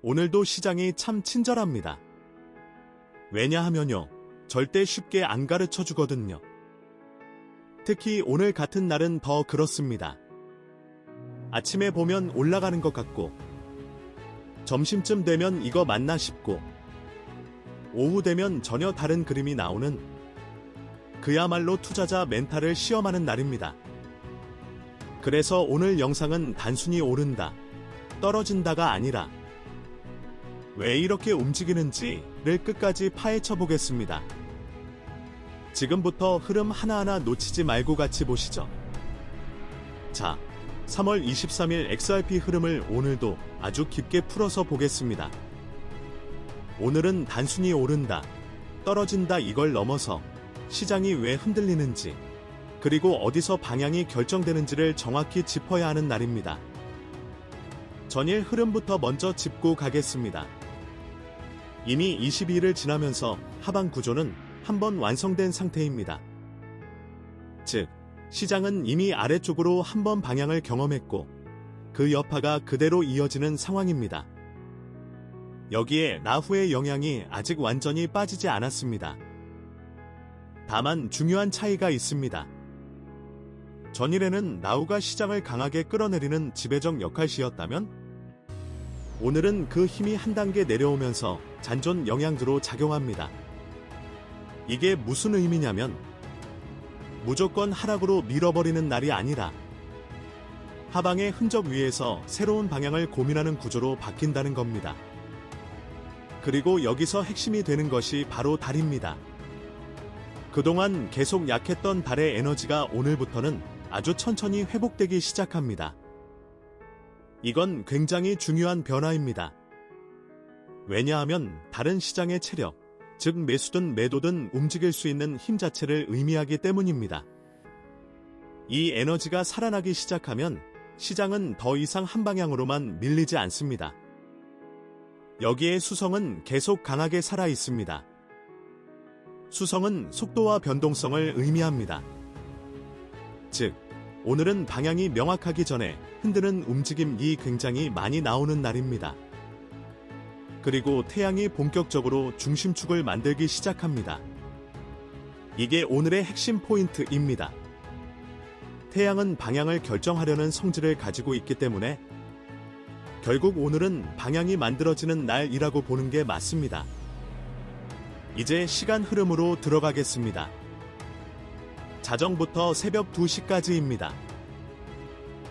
오늘도 시장이 참 친절합니다. 왜냐하면요, 절대 쉽게 안 가르쳐 주거든요. 특히 오늘 같은 날은 더 그렇습니다. 아침에 보면 올라가는 것 같고, 점심쯤 되면 이거 맞나 싶고, 오후 되면 전혀 다른 그림이 나오는 그야말로 투자자 멘탈을 시험하는 날입니다. 그래서 오늘 영상은 단순히 오른다, 떨어진다가 아니라 왜 이렇게 움직이는지를 끝까지 파헤쳐 보겠습니다. 지금부터 흐름 하나하나 놓치지 말고 같이 보시죠. 자, 3월 23일 XRP 흐름을 오늘도 아주 깊게 풀어서 보겠습니다. 오늘은 단순히 오른다, 떨어진다 이걸 넘어서 시장이 왜 흔들리는지, 그리고 어디서 방향이 결정되는지를 정확히 짚어야 하는 날입니다. 전일 흐름부터 먼저 짚고 가겠습니다. 이미 22일을 지나면서 하방 구조는 한번 완성된 상태입니다. 즉, 시장은 이미 아래쪽으로 한번 방향을 경험했고 그 여파가 그대로 이어지는 상황입니다. 여기에 라후의 영향이 아직 완전히 빠지지 않았습니다. 다만 중요한 차이가 있습니다. 전일에는 라후가 시장을 강하게 끌어내리는 지배적 역할시였다면 오늘은 그 힘이 한 단계 내려오면서 잔존 영향으로 작용합니다. 이게 무슨 의미냐면 무조건 하락으로 밀어버리는 날이 아니라 하방의 흔적 위에서 새로운 방향을 고민하는 구조로 바뀐다는 겁니다. 그리고 여기서 핵심이 되는 것이 바로 달입니다. 그동안 계속 약했던 달의 에너지가 오늘부터는 아주 천천히 회복되기 시작합니다. 이건 굉장히 중요한 변화입니다. 왜냐하면 다른 시장의 체력, 즉 매수든 매도든 움직일 수 있는 힘 자체를 의미하기 때문입니다. 이 에너지가 살아나기 시작하면 시장은 더 이상 한 방향으로만 밀리지 않습니다. 여기에 수성은 계속 강하게 살아 있습니다. 수성은 속도와 변동성을 의미합니다. 즉, 오늘은 방향이 명확하기 전에 흔드는 움직임이 굉장히 많이 나오는 날입니다. 그리고 태양이 본격적으로 중심축을 만들기 시작합니다. 이게 오늘의 핵심 포인트입니다. 태양은 방향을 결정하려는 성질을 가지고 있기 때문에 결국 오늘은 방향이 만들어지는 날이라고 보는 게 맞습니다. 이제 시간 흐름으로 들어가겠습니다. 자정부터 새벽 2시까지입니다.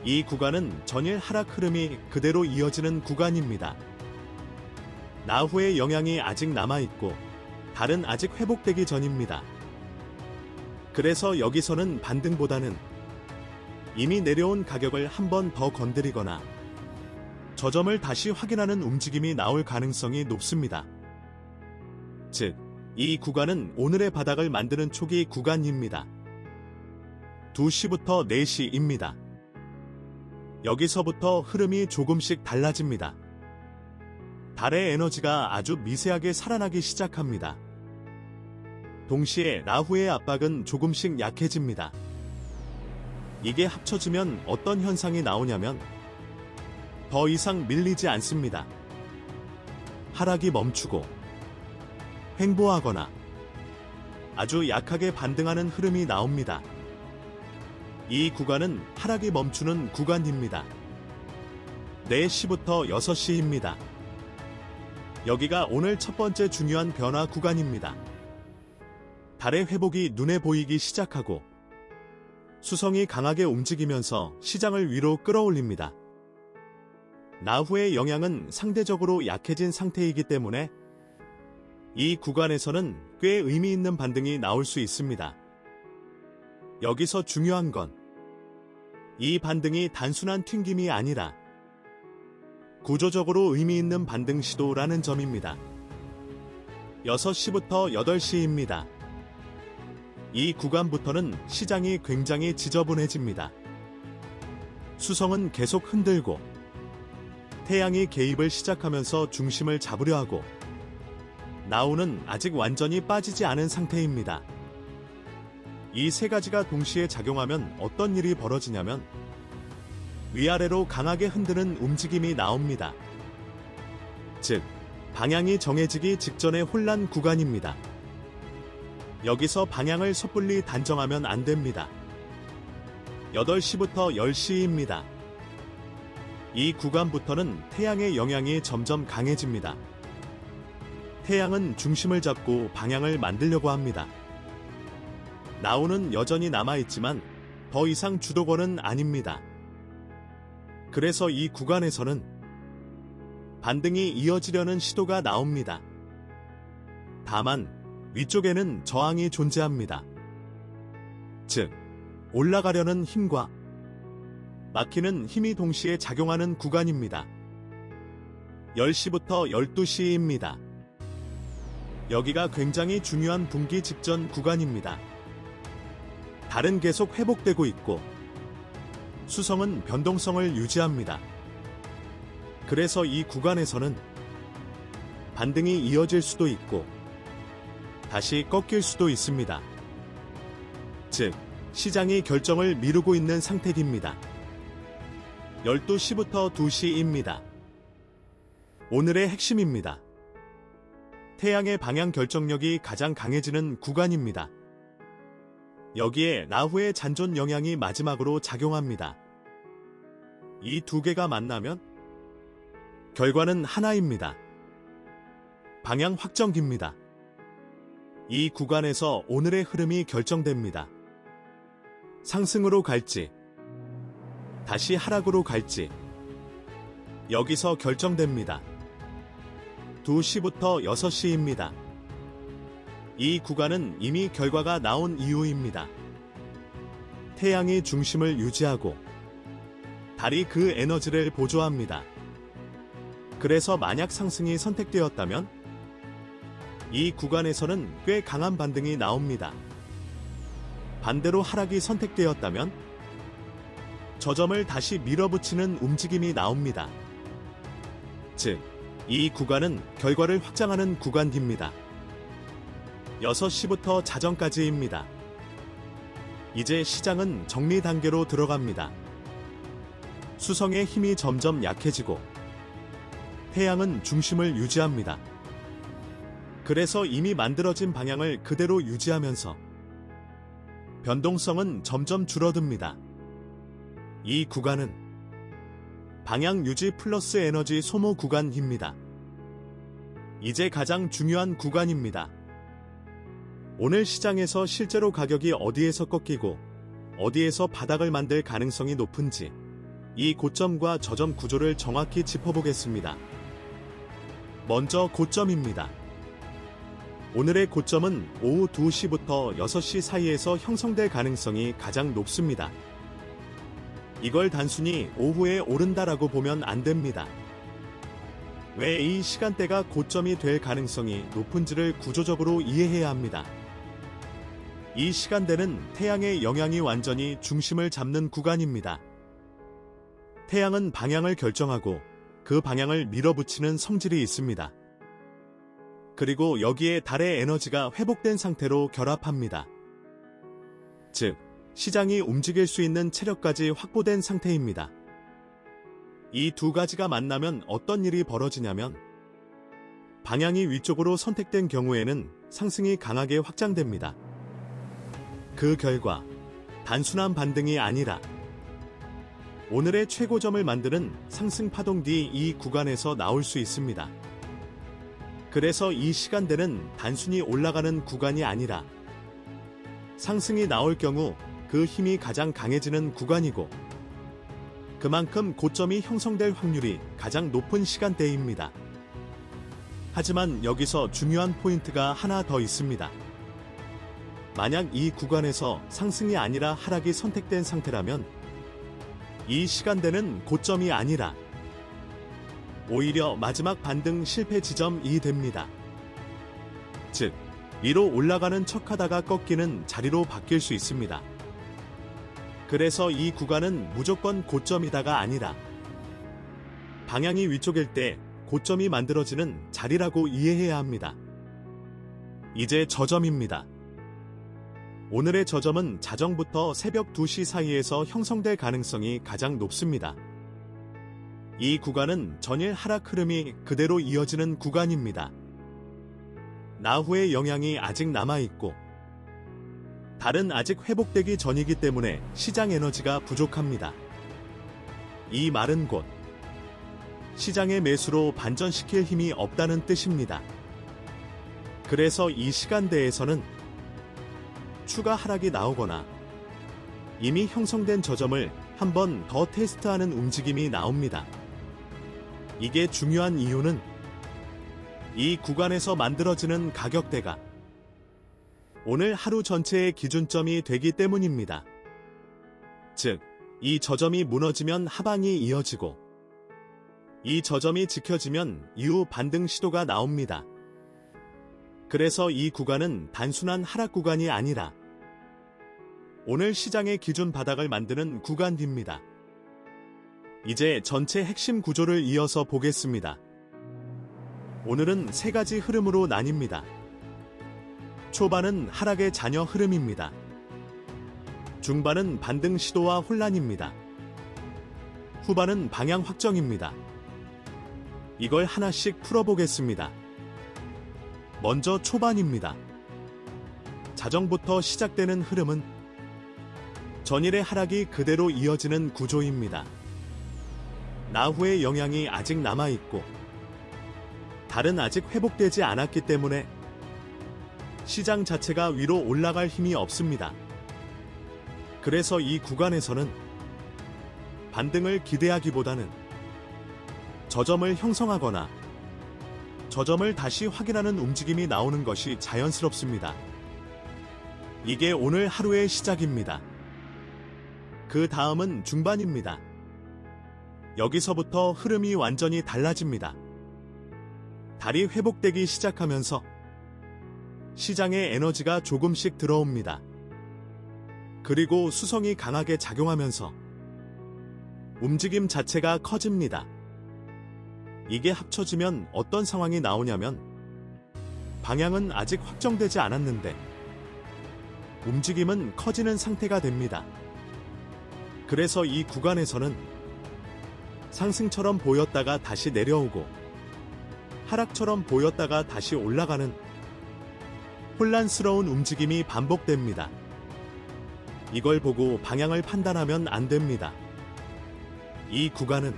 이 구간은 전일 하락 흐름이 그대로 이어지는 구간입니다. 라후의 영향이 아직 남아있고 달은 아직 회복되기 전입니다. 그래서 여기서는 반등보다는 이미 내려온 가격을 한 번 더 건드리거나 저점을 다시 확인하는 움직임이 나올 가능성이 높습니다. 즉, 이 구간은 오늘의 바닥을 만드는 초기 구간입니다. 2시부터 4시입니다. 여기서부터 흐름이 조금씩 달라집니다. 달의 에너지가 아주 미세하게 살아나기 시작합니다. 동시에 라후의 압박은 조금씩 약해집니다. 이게 합쳐지면 어떤 현상이 나오냐면 더 이상 밀리지 않습니다. 하락이 멈추고 횡보하거나 아주 약하게 반등하는 흐름이 나옵니다. 이 구간은 하락이 멈추는 구간입니다. 4시부터 6시입니다. 여기가 오늘 첫 번째 중요한 변화 구간입니다. 달의 회복이 눈에 보이기 시작하고 수성이 강하게 움직이면서 시장을 위로 끌어올립니다. 라후의 영향은 상대적으로 약해진 상태이기 때문에 이 구간에서는 꽤 의미 있는 반등이 나올 수 있습니다. 여기서 중요한 건 이 반등이 단순한 튕김이 아니라 구조적으로 의미 있는 반등 시도라는 점입니다. 6시부터 8시입니다. 이 구간부터는 시장이 굉장히 지저분해집니다. 수성은 계속 흔들고 태양이 개입을 시작하면서 중심을 잡으려 하고 라후는 아직 완전히 빠지지 않은 상태입니다. 이 세 가지가 동시에 작용하면 어떤 일이 벌어지냐면 위아래로 강하게 흔드는 움직임이 나옵니다. 즉, 방향이 정해지기 직전의 혼란 구간입니다. 여기서 방향을 섣불리 단정하면 안 됩니다. 8시부터 10시입니다. 이 구간부터는 태양의 영향이 점점 강해집니다. 태양은 중심을 잡고 방향을 만들려고 합니다. 나우는 여전히 남아있지만 더 이상 주도권은 아닙니다. 그래서 이 구간에서는 반등이 이어지려는 시도가 나옵니다. 다만 위쪽에는 저항이 존재합니다. 즉, 올라가려는 힘과 막히는 힘이 동시에 작용하는 구간입니다. 10시부터 12시입니다. 여기가 굉장히 중요한 분기 직전 구간입니다. 달은 계속 회복되고 있고 수성은 변동성을 유지합니다. 그래서 이 구간에서는 반등이 이어질 수도 있고 다시 꺾일 수도 있습니다. 즉, 시장이 결정을 미루고 있는 상태입니다. 12시부터 2시입니다. 오늘의 핵심입니다. 태양의 방향 결정력이 가장 강해지는 구간입니다. 여기에 라후의 잔존 영향이 마지막으로 작용합니다. 이 두 개가 만나면 결과는 하나입니다. 방향 확정기입니다. 이 구간에서 오늘의 흐름이 결정됩니다. 상승으로 갈지, 다시 하락으로 갈지, 여기서 결정됩니다. 2시부터 6시입니다. 이 구간은 이미 결과가 나온 이유입니다. 태양이 중심을 유지하고 달이 그 에너지를 보조합니다. 그래서 만약 상승이 선택되었다면 이 구간에서는 꽤 강한 반등이 나옵니다. 반대로 하락이 선택되었다면 저점을 다시 밀어붙이는 움직임이 나옵니다. 즉, 이 구간은 결과를 확장하는 구간입니다. 6시부터 자정까지입니다. 이제 시장은 정리 단계로 들어갑니다. 수성의 힘이 점점 약해지고 태양은 중심을 유지합니다. 그래서 이미 만들어진 방향을 그대로 유지하면서 변동성은 점점 줄어듭니다. 이 구간은 방향 유지 플러스 에너지 소모 구간입니다. 이제 가장 중요한 구간입니다. 오늘 시장에서 실제로 가격이 어디에서 꺾이고 어디에서 바닥을 만들 가능성이 높은지 이 고점과 저점 구조를 정확히 짚어보겠습니다. 먼저 고점입니다. 오늘의 고점은 오후 2시부터 6시 사이에서 형성될 가능성이 가장 높습니다. 이걸 단순히 오후에 오른다라고 보면 안 됩니다. 왜 이 시간대가 고점이 될 가능성이 높은지를 구조적으로 이해해야 합니다. 이 시간대는 태양의 영향이 완전히 중심을 잡는 구간입니다. 태양은 방향을 결정하고 그 방향을 밀어붙이는 성질이 있습니다. 그리고 여기에 달의 에너지가 회복된 상태로 결합합니다. 즉, 시장이 움직일 수 있는 체력까지 확보된 상태입니다. 이 두 가지가 만나면 어떤 일이 벌어지냐면 방향이 위쪽으로 선택된 경우에는 상승이 강하게 확장됩니다. 그 결과 단순한 반등이 아니라 오늘의 최고점을 만드는 상승 파동이 이 구간에서 나올 수 있습니다. 그래서 이 시간대는 단순히 올라가는 구간이 아니라 상승이 나올 경우 그 힘이 가장 강해지는 구간이고 그만큼 고점이 형성될 확률이 가장 높은 시간대입니다. 하지만 여기서 중요한 포인트가 하나 더 있습니다. 만약 이 구간에서 상승이 아니라 하락이 선택된 상태라면 이 시간대는 고점이 아니라 오히려 마지막 반등 실패 지점이 됩니다. 즉, 위로 올라가는 척하다가 꺾이는 자리로 바뀔 수 있습니다. 그래서 이 구간은 무조건 고점이다가 아니라 방향이 위쪽일 때 고점이 만들어지는 자리라고 이해해야 합니다. 이제 저점입니다. 오늘의 저점은 자정부터 새벽 2시 사이에서 형성될 가능성이 가장 높습니다. 이 구간은 전일 하락 흐름이 그대로 이어지는 구간입니다. 나후의 영향이 아직 남아있고 달은 아직 회복되기 전이기 때문에 시장 에너지가 부족합니다. 이 말은 곧 시장의 매수로 반전시킬 힘이 없다는 뜻입니다. 그래서 이 시간대에서는 추가 하락이 나오거나 이미 형성된 저점을 한 번 더 테스트하는 움직임이 나옵니다. 이게 중요한 이유는 이 구간에서 만들어지는 가격대가 오늘 하루 전체의 기준점이 되기 때문입니다. 즉, 이 저점이 무너지면 하방이 이어지고 이 저점이 지켜지면 이후 반등 시도가 나옵니다. 그래서 이 구간은 단순한 하락 구간이 아니라 오늘 시장의 기준 바닥을 만드는 구간입니다. 이제 전체 핵심 구조를 이어서 보겠습니다. 오늘은 세 가지 흐름으로 나뉩니다. 초반은 하락의 잔여 흐름입니다. 중반은 반등 시도와 혼란입니다. 후반은 방향 확정입니다. 이걸 하나씩 풀어보겠습니다. 먼저 초반입니다. 자정부터 시작되는 흐름은 전일의 하락이 그대로 이어지는 구조입니다. 나후의 영향이 아직 남아있고 달은 아직 회복되지 않았기 때문에 시장 자체가 위로 올라갈 힘이 없습니다. 그래서 이 구간에서는 반등을 기대하기보다는 저점을 형성하거나 저점을 다시 확인하는 움직임이 나오는 것이 자연스럽습니다. 이게 오늘 하루의 시작입니다. 그 다음은 중반입니다. 여기서부터 흐름이 완전히 달라집니다. 달이 회복되기 시작하면서 시장에 에너지가 조금씩 들어옵니다. 그리고 수성이 강하게 작용하면서 움직임 자체가 커집니다. 이게 합쳐지면 어떤 상황이 나오냐면 방향은 아직 확정되지 않았는데 움직임은 커지는 상태가 됩니다. 그래서 이 구간에서는 상승처럼 보였다가 다시 내려오고 하락처럼 보였다가 다시 올라가는 혼란스러운 움직임이 반복됩니다. 이걸 보고 방향을 판단하면 안 됩니다. 이 구간은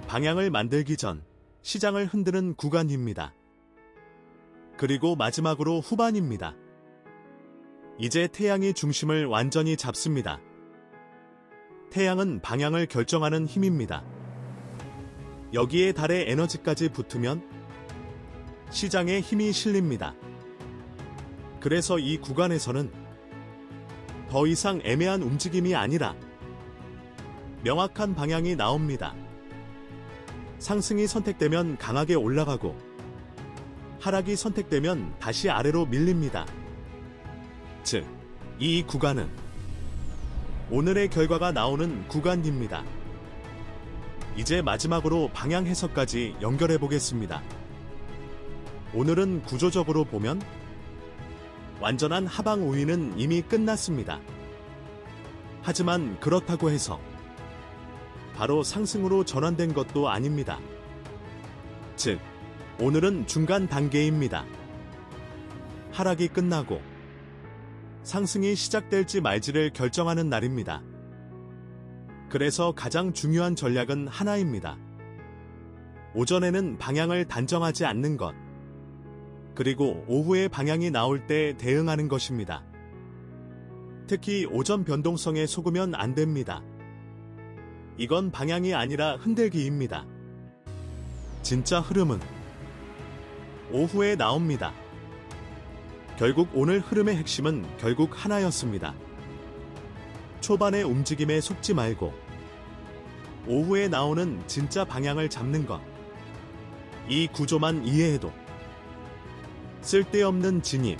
방향을 만들기 전 시장을 흔드는 구간입니다. 그리고 마지막으로 후반입니다. 이제 태양이 중심을 완전히 잡습니다. 태양은 방향을 결정하는 힘입니다. 여기에 달의 에너지까지 붙으면 시장에 힘이 실립니다. 그래서 이 구간에서는 더 이상 애매한 움직임이 아니라 명확한 방향이 나옵니다. 상승이 선택되면 강하게 올라가고 하락이 선택되면 다시 아래로 밀립니다. 즉, 이 구간은 오늘의 결과가 나오는 구간입니다. 이제 마지막으로 방향 해석까지 연결해 보겠습니다. 오늘은 구조적으로 보면 완전한 하방 우위는 이미 끝났습니다. 하지만 그렇다고 해서 바로 상승으로 전환된 것도 아닙니다. 즉, 오늘은 중간 단계입니다. 하락이 끝나고 상승이 시작될지 말지를 결정하는 날입니다. 그래서 가장 중요한 전략은 하나입니다. 오전에는 방향을 단정하지 않는 것, 그리고 오후에 방향이 나올 때 대응하는 것입니다. 특히 오전 변동성에 속으면 안 됩니다. 이건 방향이 아니라 흔들기입니다. 진짜 흐름은 오후에 나옵니다. 결국 오늘 흐름의 핵심은 결국 하나였습니다. 초반의 움직임에 속지 말고 오후에 나오는 진짜 방향을 잡는 것. 이 구조만 이해해도 쓸데없는 진입,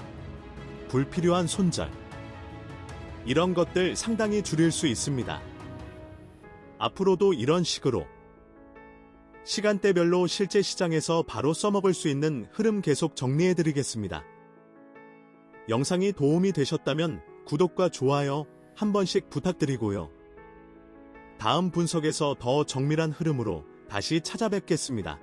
불필요한 손절, 이런 것들 상당히 줄일 수 있습니다. 앞으로도 이런 식으로 시간대별로 실제 시장에서 바로 써먹을 수 있는 흐름 계속 정리해드리겠습니다. 영상이 도움이 되셨다면 구독과 좋아요 한 번씩 부탁드리고요. 다음 분석에서 더 정밀한 흐름으로 다시 찾아뵙겠습니다.